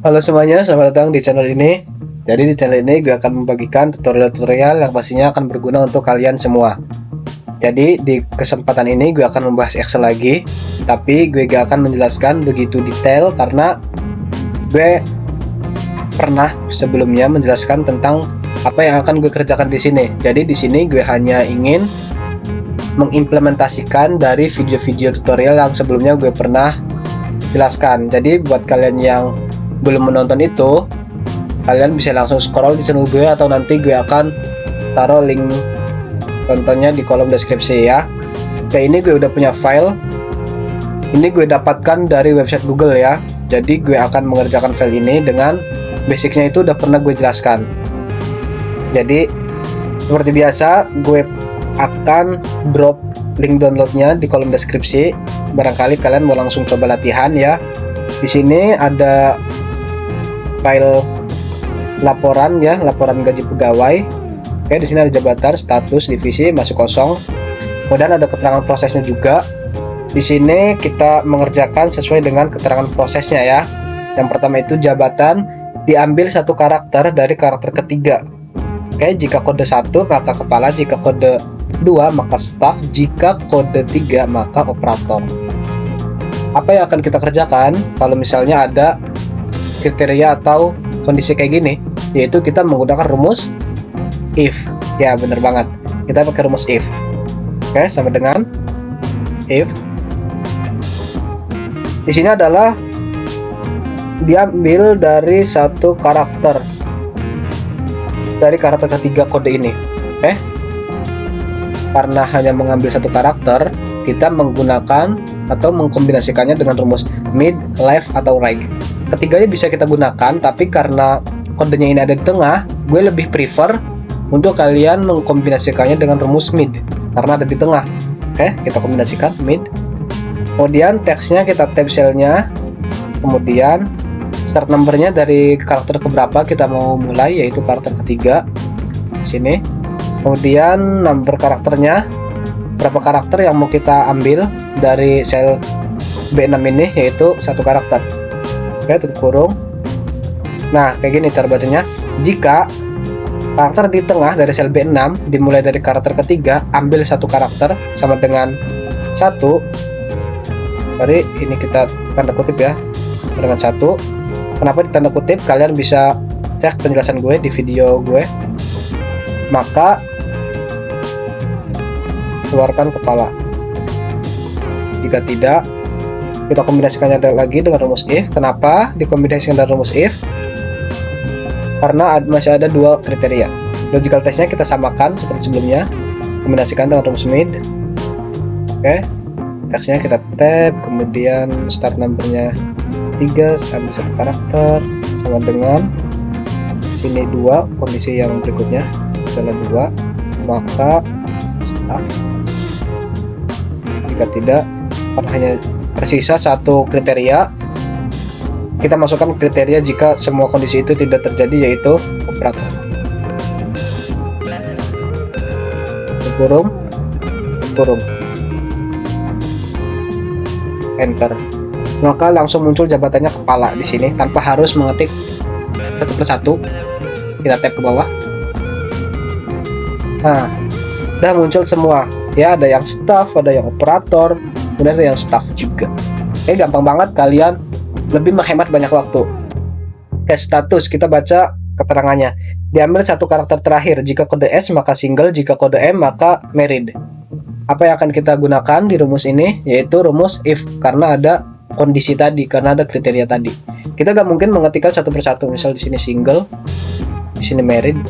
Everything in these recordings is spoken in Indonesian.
Halo semuanya, selamat datang di channel ini. Jadi di channel ini gue akan membagikan tutorial-tutorial yang pastinya akan berguna untuk kalian semua. Jadi di kesempatan ini gue akan membahas Excel lagi, tapi gue gak akan menjelaskan begitu detail karena gue pernah sebelumnya menjelaskan tentang apa yang akan gue kerjakan di sini. Jadi di sini gue hanya ingin mengimplementasikan dari video-video tutorial yang sebelumnya gue pernah jelaskan. Jadi buat kalian yang belum menonton itu, kalian bisa langsung scroll di channel gue atau nanti gue akan taruh link tontonnya di kolom deskripsi ya. Oke, ini gue udah punya file. Ini gue dapatkan dari website Google ya. Jadi gue akan mengerjakan file ini dengan basicnya itu udah pernah gue jelaskan. Jadi seperti biasa gue akan drop link downloadnya di kolom deskripsi. Barangkali kalian mau langsung coba latihan ya. Di sini ada file laporan ya, laporan gaji pegawai. Oke, di sini ada jabatan, status, divisi, masih kosong. Kemudian ada keterangan prosesnya juga. Di sini kita mengerjakan sesuai dengan keterangan prosesnya ya. Yang pertama itu jabatan diambil satu karakter dari karakter ketiga. Oke, jika kode 1 maka kepala, jika kode 2 maka staff, jika kode 3 maka operator. Apa yang akan kita kerjakan kalau misalnya ada kriteria atau kondisi kayak gini, yaitu kita menggunakan rumus if. Ya, bener banget, kita pakai rumus if. Oke, sama dengan if. Di sini adalah diambil dari satu karakter, dari karakter ketiga kode ini. Oke, karena hanya mengambil satu karakter, kita menggunakan atau mengkombinasikannya dengan rumus mid, left, atau right. Ketiganya bisa kita gunakan, tapi karena kodenya ini ada di tengah, gue lebih prefer untuk kalian mengkombinasikannya dengan rumus mid karena ada di tengah. Oke, kita kombinasikan mid. Kemudian teksnya kita tab cellnya, kemudian start numbernya dari karakter keberapa kita mau mulai, yaitu karakter ketiga sini. Kemudian number karakternya, berapa karakter yang mau kita ambil dari sel B6 ini, yaitu satu karakter. Oke, tutup kurung. Nah, kayak gini cara bacanya. Jika karakter di tengah dari sel B6 dimulai dari karakter ketiga, ambil satu karakter sama dengan 1. Sorry, ini kita tanda kutip ya, dengan 1. Kenapa ditanda kutip? Kalian bisa cek penjelasan gue di video gue. Maka keluarkan kepala. Jika tidak, kita kombinasikannya lagi dengan rumus if. Kenapa dikombinasikan dengan rumus if? Karena masih ada dua kriteria. Logical testnya kita samakan seperti sebelumnya, kombinasikan dengan rumus mid. Oke, teksnya kita tab, kemudian start numbernya 3, ambil satu karakter sama dengan sini 2, kondisi yang berikutnya adalah 2, maka staff. Jika tidak, hanya tersisa satu kriteria, kita masukkan kriteria jika semua kondisi itu tidak terjadi, yaitu operator. Kurung, kurung, enter. Maka langsung muncul jabatannya kepala di sini tanpa harus mengetik satu persatu. Kita tap ke bawah. Nah, udah muncul semua ya, ada yang staff, ada yang operator, kemudian ada yang staff juga. Oke, gampang banget, kalian lebih menghemat banyak waktu. Oke, status kita baca keterangannya. Diambil satu karakter terakhir, jika kode S maka single, jika kode M maka married. Apa yang akan kita gunakan di rumus ini, yaitu rumus if, karena ada kondisi tadi, karena ada kriteria tadi. Kita gak mungkin mengetikkan satu persatu. Misal di sini single, di sini married.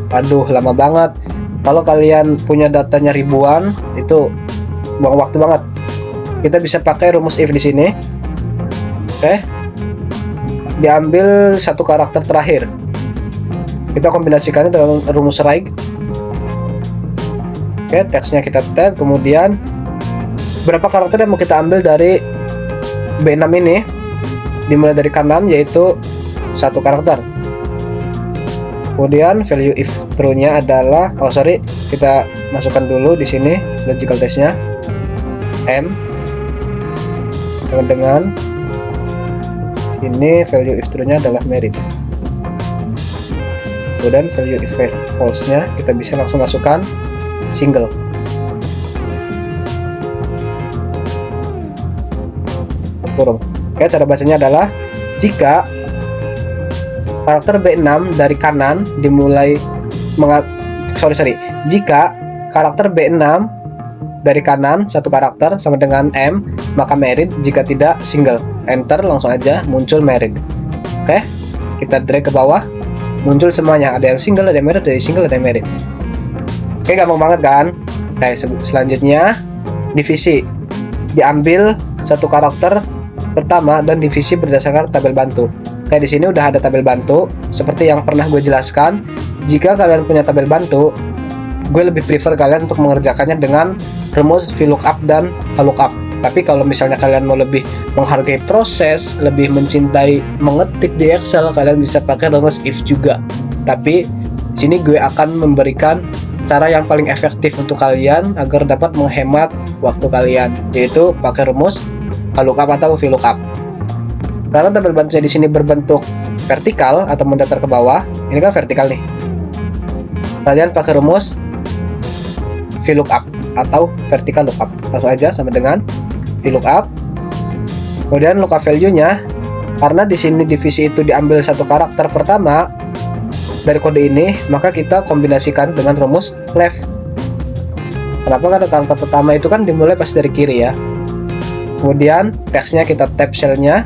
Aduh, lama banget. Kalau kalian punya datanya ribuan, itu buang waktu banget. Kita bisa pakai rumus if di sini. Oke, diambil satu karakter terakhir, kita kombinasikannya dengan rumus right. Oke, teksnya kita tab, kemudian berapa karakter yang mau kita ambil dari B6 ini, dimulai dari kanan, yaitu satu karakter. Kemudian value if true-nya adalah, kita masukkan dulu di sini logical testnya M dengan Ini value if true-nya adalah married. Kemudian value if false-nya kita bisa langsung masukkan single. Kurung. Oke, cara bacanya adalah jika karakter B6 dari kanan dimulai jika karakter B6 dari kanan satu karakter sama dengan M, maka married, jika tidak single. Enter, langsung aja muncul married. Oke, kita drag ke bawah, muncul semuanya, ada yang single, ada yang married, ada yang single, ada yang married. Oke, gampang banget kan? Oke, selanjutnya divisi, diambil satu karakter pertama dan divisi berdasarkan tabel bantu. Kayak di sini udah ada tabel bantu seperti yang pernah gue jelaskan. Jika kalian punya tabel bantu, gue lebih prefer kalian untuk mengerjakannya dengan rumus VLOOKUP dan LOOKUP. Tapi kalau misalnya kalian mau lebih menghargai proses, lebih mencintai mengetik di Excel, kalian bisa pakai rumus if juga. Tapi sini gue akan memberikan cara yang paling efektif untuk kalian agar dapat menghemat waktu kalian, yaitu pakai rumus LOOKUP atau VLOOKUP. Karena tabel bantunya di sini berbentuk vertikal atau mendatar ke bawah, ini kan vertikal nih. Kalian pakai rumus VLOOKUP atau vertical lookup. Langsung aja sama dengan VLOOKUP. Kemudian lookup value-nya, karena di sini divisi itu diambil satu karakter pertama dari kode ini, maka kita kombinasikan dengan rumus left. Kenapa? Karena karakter pertama itu kan dimulai pas dari kiri ya. Kemudian teksnya kita tap cell-nya.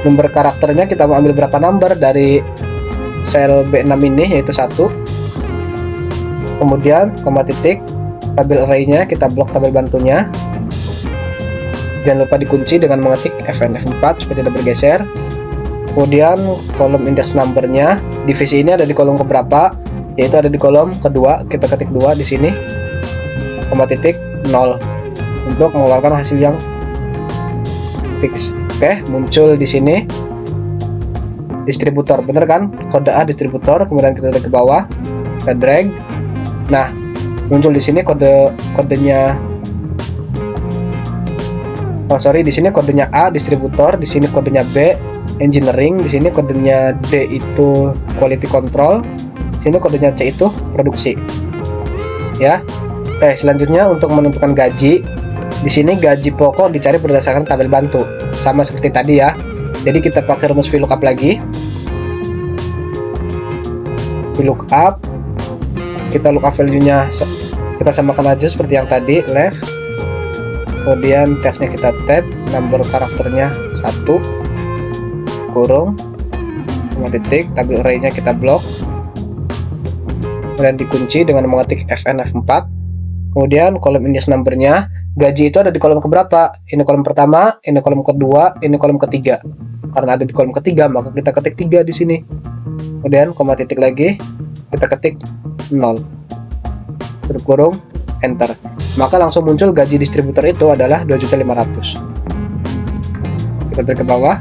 Number karakternya kita mau ambil berapa number dari sel B6 ini, yaitu 1. Kemudian koma titik, tabel array-nya kita blok tabel bantunya. Jangan lupa dikunci dengan mengetik Fn F4 supaya tidak bergeser. Kemudian kolom index number-nya, divisi ini ada di kolom keberapa? Yaitu ada di kolom kedua. Kita ketik 2 di sini, koma titik 0 untuk mengeluarkan hasil yang fix. Oke, muncul di sini distributor, bener kan? Kode A distributor, kemudian kita drag ke bawah, kita drag. Nah, muncul di sini kodenya. Oh sorry, di sini kodenya A distributor, di sini kodenya B engineering, di sini kodenya D itu quality control, di sini kodenya C itu produksi. Ya. Oke, selanjutnya untuk menentukan gaji, di sini gaji pokok dicari berdasarkan tabel bantu, sama seperti tadi ya. Jadi kita pakai rumus VLOOKUP lagi. VLOOKUP, kita lookup value-nya kita samakan aja seperti yang tadi, left. Kemudian teksnya kita tab, number karakternya 1, kurung, koma titik, tabel array-nya kita blok, kemudian dikunci dengan mengetik Fn F4. Kemudian kolom index number-nya, gaji itu ada di kolom keberapa? Ini kolom pertama, ini kolom kedua, ini kolom ketiga. Karena ada di kolom ketiga, maka kita ketik 3 di sini. Kemudian koma titik lagi, kita ketik 0. Tutup kurung, enter. Maka langsung muncul gaji distributor itu adalah 2.500.000. Kita tarik ke bawah.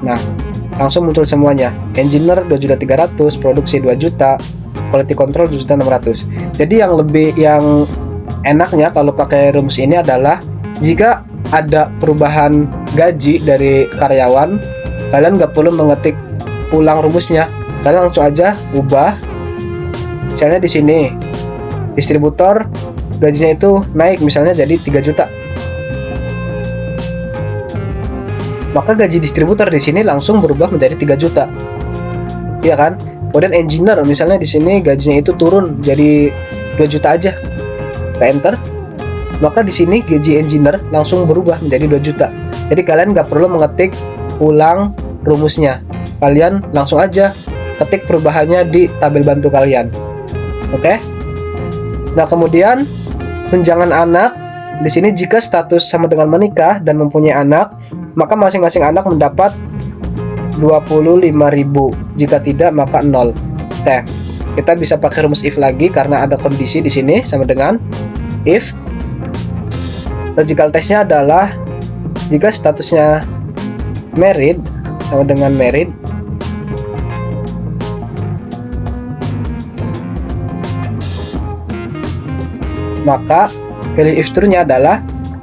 Nah, langsung muncul semuanya. Engineer 2.300.000, produksi 2 juta, quality control 2.600.000. Jadi yang enaknya kalau pakai rumus ini adalah jika ada perubahan gaji dari karyawan, kalian nggak perlu mengetik ulang rumusnya, kalian langsung aja ubah. Misalnya di sini distributor gajinya itu naik misalnya jadi 3 juta, maka gaji distributor di sini langsung berubah menjadi 3 juta, iya kan? Kemudian engineer misalnya di sini gajinya itu turun jadi 2 juta aja, kita enter, maka di sini gaji engineer langsung berubah menjadi 2 juta. Jadi kalian nggak perlu mengetik ulang rumusnya, kalian langsung aja ketik perubahannya di tabel bantu kalian. Oke? Nah, kemudian tunjangan anak di sini jika status sama dengan menikah dan mempunyai anak, maka masing-masing anak mendapat 25.000. Jika tidak, maka 0. Oke, kita bisa pakai rumus if lagi karena ada kondisi di sini sama dengan if. Logical testnya adalah jika statusnya married sama dengan married, maka value if true-nya adalah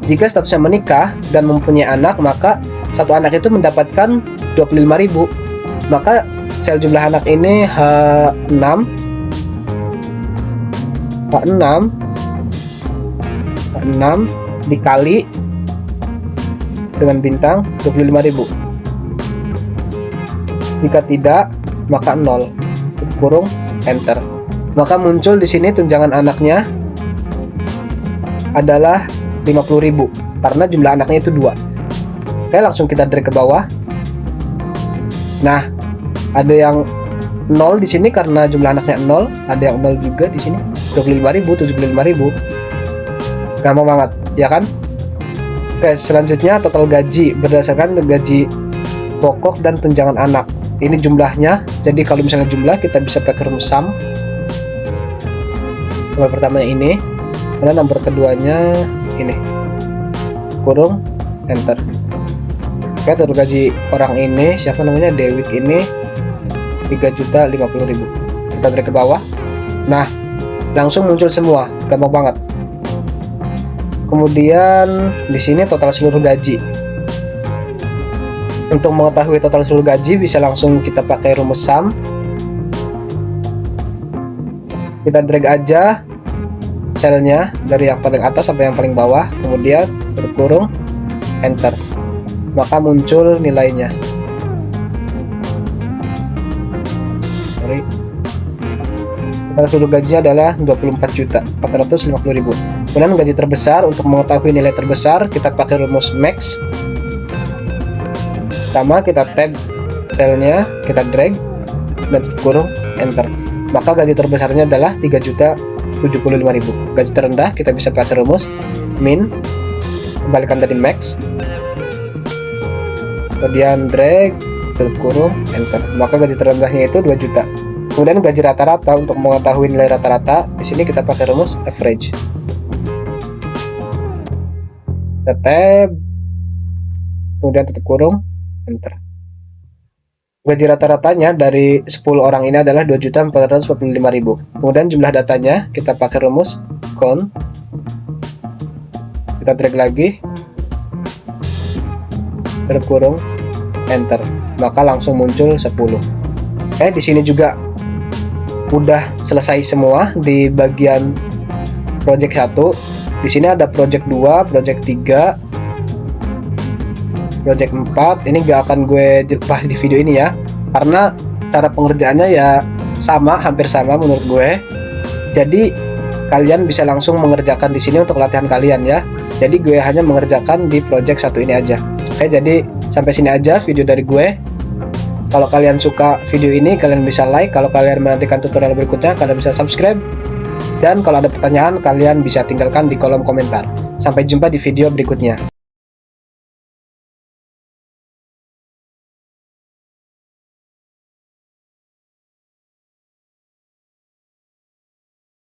Jika statusnya menikah dan mempunyai anak, maka satu anak itu mendapatkan 25.000. Maka sel jumlah anak ini H6 dikali dengan bintang 25.000. Jika tidak, maka 0. Kurung enter. Maka muncul di sini tunjangan anaknya adalah 50.000 karena jumlah anaknya itu 2. Oke, langsung kita drag ke bawah. Nah, ada yang 0 di sini karena jumlah anaknya 0, ada yang 0 juga di sini. 25.000, 75.000. Gampang banget, ya kan? Oke, selanjutnya total gaji berdasarkan gaji pokok dan tunjangan anak. Ini jumlahnya. Jadi kalau misalnya jumlah, kita bisa pakai rumus sum. Nomor pertamanya ini, dan nomor keduanya ini. Kurung enter. Oke, total gaji orang ini, siapa namanya, Dewik ini 3.050.000. Kita drag ke bawah. Nah, langsung muncul semua, gampang banget. Kemudian di sini total seluruh gaji. Untuk mengetahui total seluruh gaji bisa langsung kita pakai rumus sum. Kita drag aja selnya dari yang paling atas sampai yang paling bawah, kemudian berkurung enter. Maka muncul nilainya. Total seluruh gajinya adalah 24.450.000. Kemudian gaji terbesar, untuk mengetahui nilai terbesar kita pakai rumus max. Pertama kita tab selnya, kita drag dan kurung enter. Maka gaji terbesarnya adalah 3.075.000. Gaji terendah kita bisa pakai rumus min, kembalikan dari max, kemudian drag kurung enter. Maka gaji terendahnya itu 2 juta. Kemudian gaji rata-rata, untuk mengetahui nilai rata-rata di sini kita pakai rumus average. Kita tab, kemudian tutup kurung enter. Gaji rata-ratanya dari 10 orang ini adalah 2.445.000. Kemudian jumlah datanya kita pakai rumus count. Kita drag lagi, tutup kurung enter. Maka langsung muncul 10. Di sini juga udah selesai semua di bagian project 1. Di sini ada project 2, project 3, project 4. Ini gak akan gue bahas di video ini ya, karena cara pengerjaannya ya sama, hampir sama menurut gue. Jadi kalian bisa langsung mengerjakan di sini untuk latihan kalian ya. Jadi gue hanya mengerjakan di project 1 ini aja. Oke, jadi sampai sini aja video dari gue. Kalau kalian suka video ini, kalian bisa like. Kalau kalian menantikan tutorial berikutnya, kalian bisa subscribe. Dan kalau ada pertanyaan, kalian bisa tinggalkan di kolom komentar. Sampai jumpa di video berikutnya.